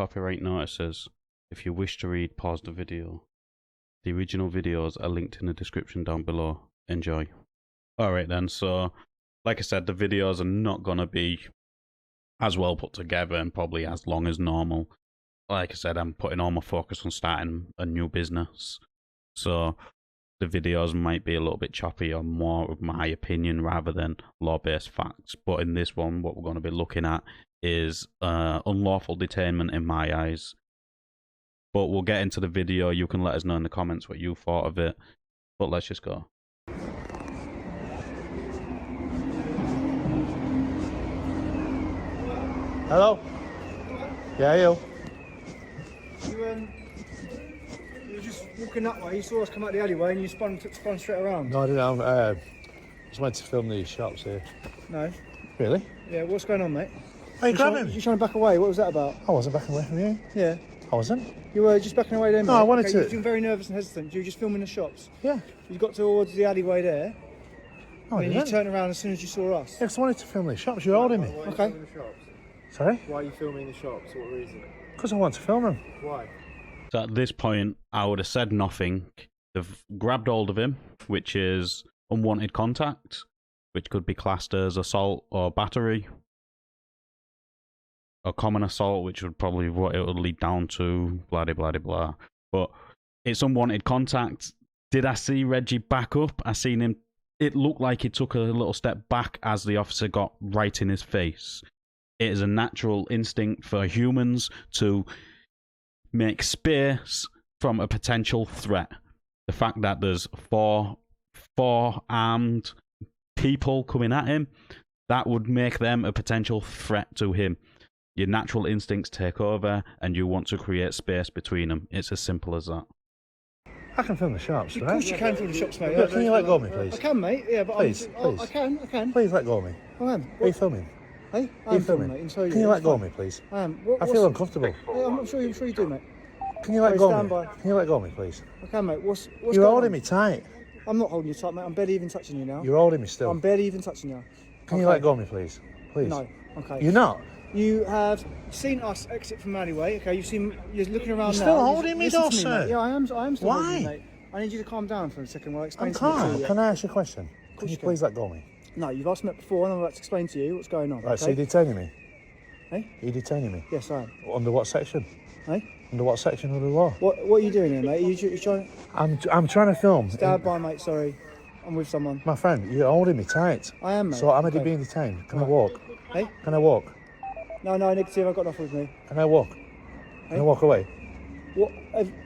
copyright notices. If you wish to read, pause the video. The original videos are linked in the description down below. Enjoy. Alright then, so like I said, the videos are not going to be as well put together and probably as long as normal. Like I said, I'm putting all my focus on starting a new business. So the videos might be a little bit choppy or more of my opinion rather than law-based facts. But in this one, what we're going to be looking at is unlawful detainment in my eyes. But we'll get into the video. You can let us know in the comments what you thought of it. But let's just go. Hello? Yeah, you? You were just walking that way, you saw us come out the alleyway and you spun straight around. No, I didn't. I just went to film these shops here. No? Really? Yeah, what's going on, mate? Are you grabbing me? You're trying to back away, what was that about? I wasn't backing away from you. Yeah. I wasn't. You were just backing away there, mate? No, I wanted to. You were very nervous and hesitant. You were just filming the shops? Yeah. You got towards the alleyway there. No, I and didn't. you turned around as soon as you saw us? Yeah, because I wanted to film these shops. You're holding me. Okay. Sorry? Why are you filming the shops? What reason? Because I want to film them. Why? So at this point, I would have said nothing. They've grabbed hold of him, which is unwanted contact, which could be classed as assault or battery. Or common assault, which would probably what it would lead down to, blah, blah, blah, blah. But it's unwanted contact. Did I see Reggie back up? I seen him. It looked like he took a little step back as the officer got right in his face. It is a natural instinct for humans to make space from a potential threat. The fact that there's four armed people coming at him, that would make them a potential threat to him. Your natural instincts take over and you want to create space between them. It's as simple as that. I can film the shops, Of right? course you can film the shops, mate. Look, can you let go of me, please? I can, mate, yeah, but Please, I please. can. Please let go of me. I am. Are you filming? Hey? Are you filming? mate, and so Can you let go of me, please? I am. I feel uncomfortable. Yeah, I'm sure you do, mate. Can you let go of stand me? by. Can you let go of me, please? I can, mate. What's You're going holding on? me tight. I'm not holding you tight, mate. I'm barely even touching you now. You're holding me still. I'm barely even touching you. Can you let go of me, please? Please. No. Okay. You're not? You have seen us exit from alleyway. Okay. You're looking around You're now. still holding me, Listen though, to sir. mate. Yeah, I am still Why? holding you, mate. I need you to calm down for a second while I explain I'm something calm. to you. Can I ask you a question? Can you you can. please let go of me? No, you've asked me that before and I'm about to explain to you what's going on. Right, okay? so you're detaining me? Hey? Are you detaining me? Yes, I am. Under what section? Hey? Under what section of the law? What are you doing here, mate? Are you trying... I'm trying to film. Stand by, mate, sorry. I'm with someone. My friend, you're holding me tight. I am, mate. So I'm already Okay. being detained. Can I walk? Hey? Can I walk? No, negative. I've got enough with me. Can I walk? Can I walk away?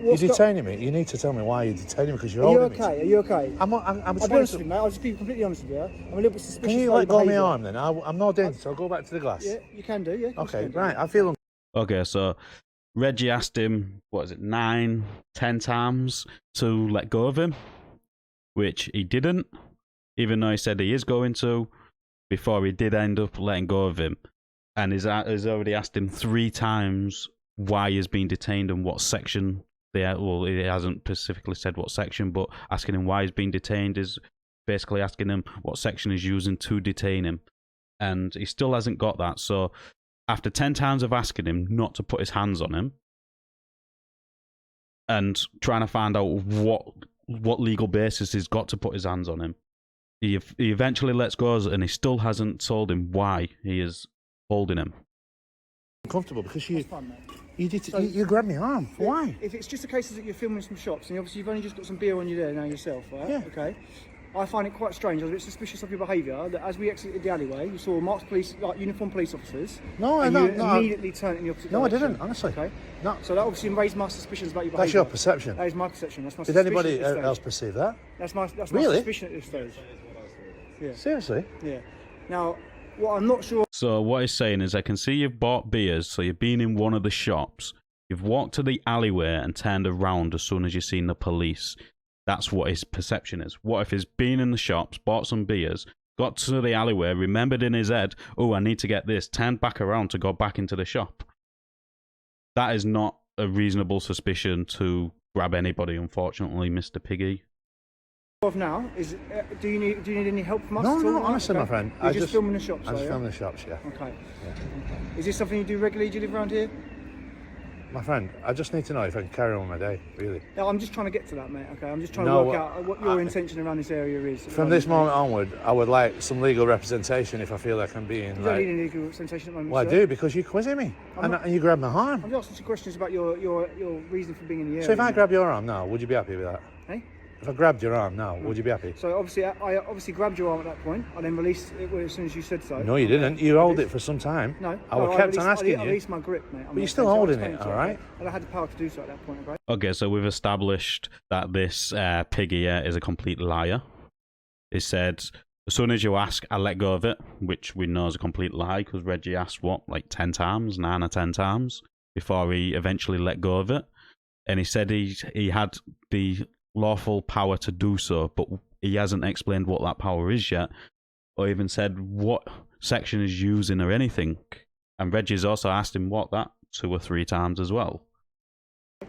You're detaining me. You need to tell me why you're detaining me because you're Are you holding me. okay? Are you okay? I'm I'll be honest with you, mate. I'll just be completely honest with you. I'm a little bit suspicious. Can you about let your go of my behaviour. arm then? I'm not dangerous. I'll go back to the glass. Yeah, you can do. Yeah. of course you Okay, can do. right. I feel Okay, so Reggie asked him, 9, 10 times to let go of him, which he didn't, even though he said he is going to, before he did end up letting go of him. And he's already asked him 3 times why he's been detained and what section well, he hasn't specifically said what section, but asking him why he's been detained is basically asking him what section he's using to detain him. And he still hasn't got that, so after 10 times of asking him not to put his hands on him and trying to find out what legal basis he's got to put his hands on him, he eventually lets go and he still hasn't told him why he is holding him. uncomfortable because That's fine, mate. you grabbed my arm. Why? If it's just a case that you're filming some shops and obviously you've only just got some beer on you there now yourself, right? Yeah. Okay. I find it quite strange. I was a bit suspicious of your behaviour. That as we exited the alleyway, you saw marked police, like uniformed police officers. No, and no, you no. immediately turned in the opposite No, I direction. didn't, honestly. Okay. No. So that obviously raised my suspicions about your behaviour. That's your perception. That is my perception. That's my Did suspicion anybody at this stage. else perceive that? That's my Really? suspicion at this stage. Yeah. Seriously? Yeah. Now, what I'm not sure. So what he's saying is, I can see you've bought beers, so you've been in one of the shops, you've walked to the alleyway and turned around as soon as you've seen the police. That's what his perception is. What if he's been in the shops, bought some beers, got to the alleyway, remembered in his head, oh, I need to get this, turned back around to go back into the shop? That is not a reasonable suspicion to grab anybody, unfortunately, Mr. Piggy. Of now is, do you need any help from us? No, at all? no, honestly, Okay. my friend. You're just filming the shops, I'm just are you? filming the shops, yeah. Okay. Is this something you do regularly? Do you live around here? My friend, I just need to know if I can carry on with my day, really. Yeah, I'm just trying to get to that, mate. Okay, I'm just trying No, to work out what your intention around this area is. From this moment onward, I would like some legal representation if I feel like I'm being. You don't need any legal representation at the moment. Well, sir. I do because you quizzing me and you grab my arm. I'm just asking you questions about your reason for being in the area. So if I grab your arm now, would you be happy with that? Hey? If I grabbed your arm now, would you be happy? So obviously, I obviously grabbed your arm at that point. I then released it as soon as you said so. No, you didn't. You held it for some time. No, I kept on asking I you. released my grip, mate. But you're still holding it, all right? And I had the power to do so at that point, okay? Okay, so we've established that this pig here is a complete liar. It said, as soon as you ask, I let go of it, which we know is a complete lie because Reggie asked, what, like 10 times, 9 or 10 times before he eventually let go of it. And he said he had the lawful power to do so, but he hasn't explained what that power is yet, or even said what section is using or anything. And Reggie's also asked him what that 2 or 3 times as well.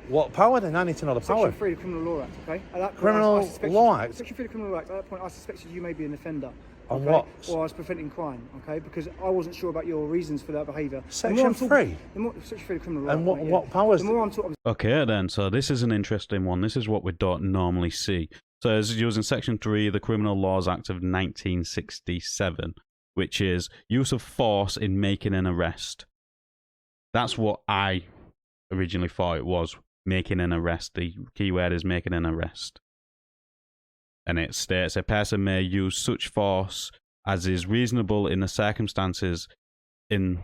What power then? I need to know the power. Section 3 of the Criminal Law Act, okay? At that point, Criminal Law Act? Section 3 of the Criminal Law Act, at that point I suspected you may be an offender. On Okay? what? Or I was preventing crime, okay? Because I wasn't sure about your reasons for that behaviour. Section 3? Section 3 of the Criminal Law And Act, mate, what powers? The more I'm talking... Okay then, so this is an interesting one. This is what we don't normally see. So it's using Section 3 of the Criminal Laws Act of 1967, which is use of force in making an arrest. That's what I originally thought it was, making an arrest. The keyword is making an arrest. And it states a person may use such force as is reasonable in the circumstances in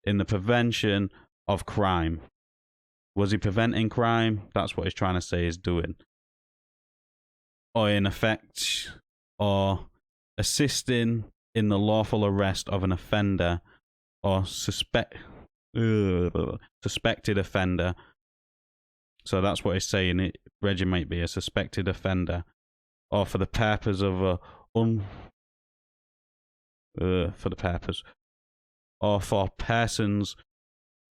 the prevention of crime. Was he preventing crime? That's what he's trying to say he's doing. Or in effect, or assisting in the lawful arrest of an offender or suspected offender. So that's what he's saying. Reggie might be a suspected offender, or for the purpose of or for persons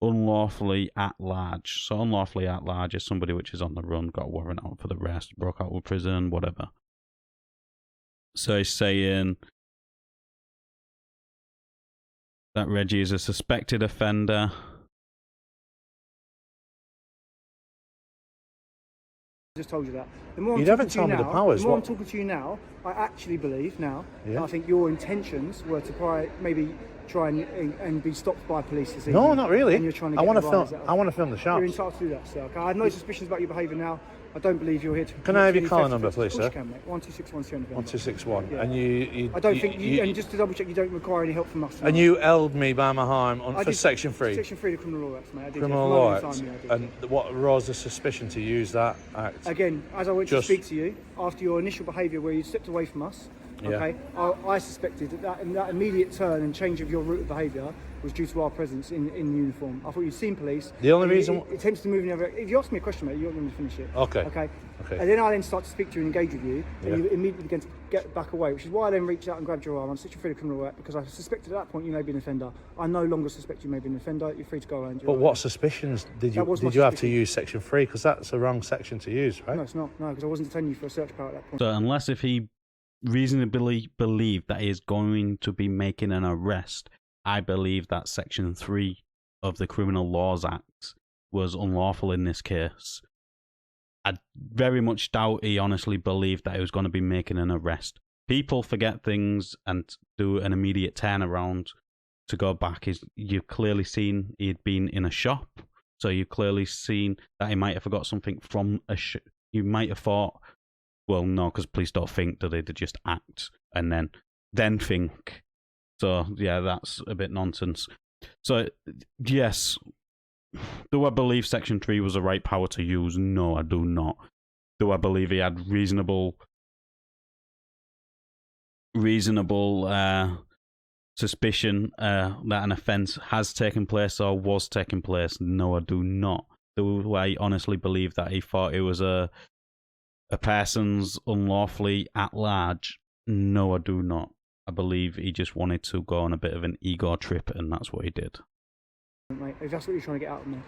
unlawfully at large. So unlawfully at large is somebody which is on the run, got a warrant out for the arrest, broke out of prison, whatever. So he's saying that Reggie is a suspected offender. I just told you that. The more I'm You talking haven't to you told me the now, powers. the more I'm What? talking to you now, I actually believe now, Yeah. I think your intentions were to maybe try and be stopped by police this No, evening. not really. And you're trying to I get want to the film. rise out of- I want to film the You're shops. entitled to do that, sir. Okay? I have no suspicions about your behaviour now. I don't believe you're here to... Can I have your commit collar any number, offence. please, Of course sir? you can, mate. 1261 1261. Yeah. And you I don't think you... And just to double check, you don't require any help from us. And you held me by my arm I for did- Section 3. Section 3 of the Criminal Law Act, mate. I did. Criminal yeah, Law for Act. time, yeah, I did, And what arose the suspicion to use that act? Again, as I went Just- to speak to you, after your initial behaviour where you stepped away from us, Yeah. okay, I suspected that immediate turn and change of your route of behaviour was due to our presence in uniform. I thought you'd seen police. The only and reason- it attempts to move in the other... If you ask me a question, mate, you're not going to finish it. Okay. Okay. Okay. And then I then start to speak to you and engage with you, Yeah. and you immediately begin to get back away, which is why I then reached out and grabbed your arm. I'm Section 3 of the Criminal Law Act because I suspected at that point you may be an offender. I no longer suspect you may be an offender. You're free to go around. But what suspicions did you That was my have to suspicion. use Section 3? Because that's the wrong section to use, right? No, it's not. No, because I wasn't detaining you for a search power at that point. So unless if he reasonably believed that he is going to be making an arrest, I believe that Section 3 of the Criminal Laws Act was unlawful in this case. I very much doubt he honestly believed that he was going to be making an arrest. People forget things and do an immediate turnaround to go back. You've clearly seen he'd been in a shop, so you've clearly seen that he might have forgot something from a shop. You might have thought, well, no, because police don't think, do they? They just act and then think. So, yeah, that's a bit nonsense. So, yes, do I believe Section 3 was the right power to use? No, I do not. Do I believe he had reasonable suspicion that an offence has taken place or was taking place? No, I do not. Do I honestly believe that he thought it was a person's unlawfully at large? No, I do not. I believe he just wanted to go on a bit of an ego trip, and that's what he did. Mate, if that's what you're trying to get out of me.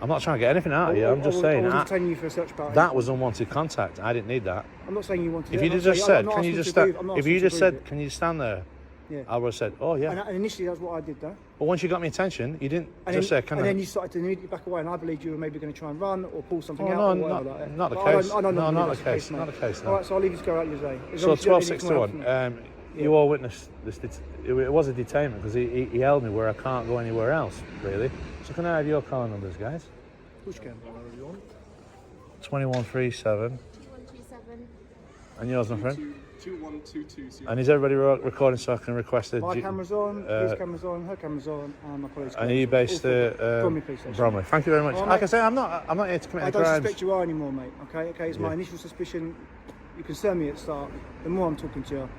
I'm not trying to get anything out of you. I'm just saying I wasn't detaining you for a search power. that was unwanted contact. I didn't need that. I'm not saying you wanted If it. you I'm just not said, saying- can you I'm not just asking stand? to prove- I'm not If you asking to just prove said, it. can you stand there Yeah. I would have said, oh, yeah. And initially, that's what I did, though. But once you got my attention, you didn't And just then, say, can and I... then you started to immediately back away, and I believed you were maybe going to try and run or pull something out. no, or whatever like that. not the But case. I don't No, believe not that's the case. mate. Not the case, no. All right, so I'll leave you to go out your day. As So long as you don't need 12, 6 to anything 1. else from me. You all witnessed this. It was a detainment because he held me where I can't go anywhere else, really. So can I have your car numbers, guys? Which can? 2137. 2127. And yours, my friend? 2122. And is everybody recording so I can request a... My camera's on, his camera's on, her camera's on, and my colleague's And camera's you on. based Bromley Police Station. Bromley. Thank you very much. All right, Like I mate. say, I'm not here to commit I any don't crimes. suspect you are anymore, mate. Okay, it's my Yeah. initial suspicion. You concern me at the start. The more I'm talking to you,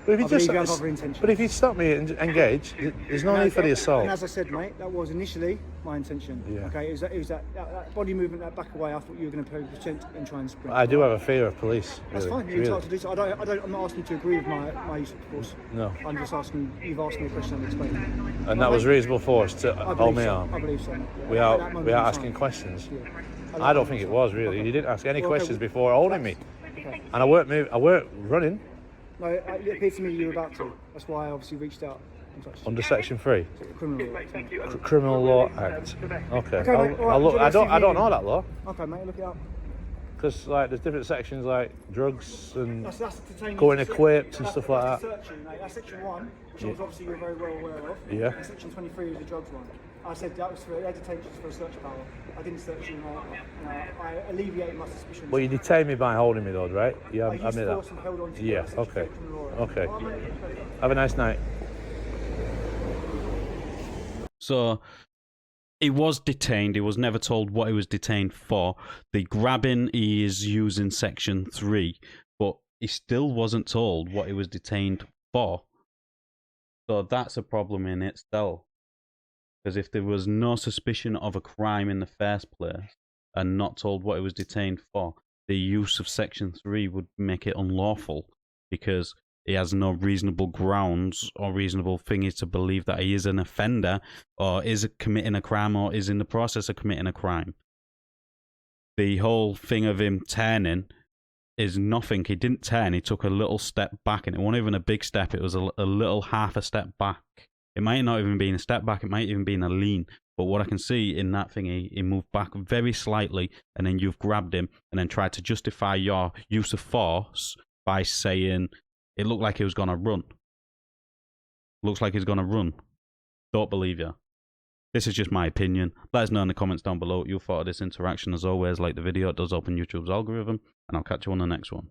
But if you I believe just, you have other intentions. but if you stop me and engage, there's no need for the assault. And as I said, mate, that was initially my intention. Yeah. Okay, it was that body movement, that back away. I thought you were going to pretend and try and sprint. I do have a fear of police. That's really, fine. You're really. entitled to do so. I'm not asking you to agree with my use of force. No. I'm just asking. You've asked me a question. I'm explaining. And that was reasonable force to I hold believe me so. arm I believe so. Mate. Yeah. At that without moment in asking time. questions. Yeah. I don't think it was really. Okay. You didn't ask any Well, okay, questions well, before holding me, Okay. and I weren't running No, it appeared to me you were about to. That's why I obviously reached out and touched you. under Section 3, Criminal law. Thank you. Criminal Law Act. Okay. Okay, mate, all right, I'll look. enjoy the I rest of don't your know that law Okay, mate, look it up. because like there's different sections like drugs and That's detaining going you to equipped and that's- stuff like that's that. the searching, mate. That's section 1, which was obviously you're very well aware of. Yeah. And section 23 was the drugs one. I said that was for detention for a search power. I didn't search you. I alleviated my suspicions. Well, you detained me by holding me though, right? You I admit used that. force and held on to you. Yeah. That's Okay. section criminal law. Okay. All right, mate. Have a nice night. So he was detained. He was never told what he was detained for. The grabbing he is using section 3, but he still wasn't told what he was detained for. So that's a problem in itself. Because if there was no suspicion of a crime in the first place and not told what he was detained for, the use of section 3 would make it unlawful because he has no reasonable grounds or reasonable thingy to believe that he is an offender or is committing a crime or is in the process of committing a crime. The whole thing of him turning is nothing. He didn't turn. He took a little step back, and it wasn't even a big step. It was a little half a step back. It might not even be a step back. It might even be a lean. But what I can see in that thing, he moved back very slightly, and then you've grabbed him and then tried to justify your use of force by saying it looked like he was going to run. Looks like he's going to run. Don't believe you. This is just my opinion. Let us know in the comments down below what you thought of this interaction. As always, like the video. It does open YouTube's algorithm, and I'll catch you on the next one.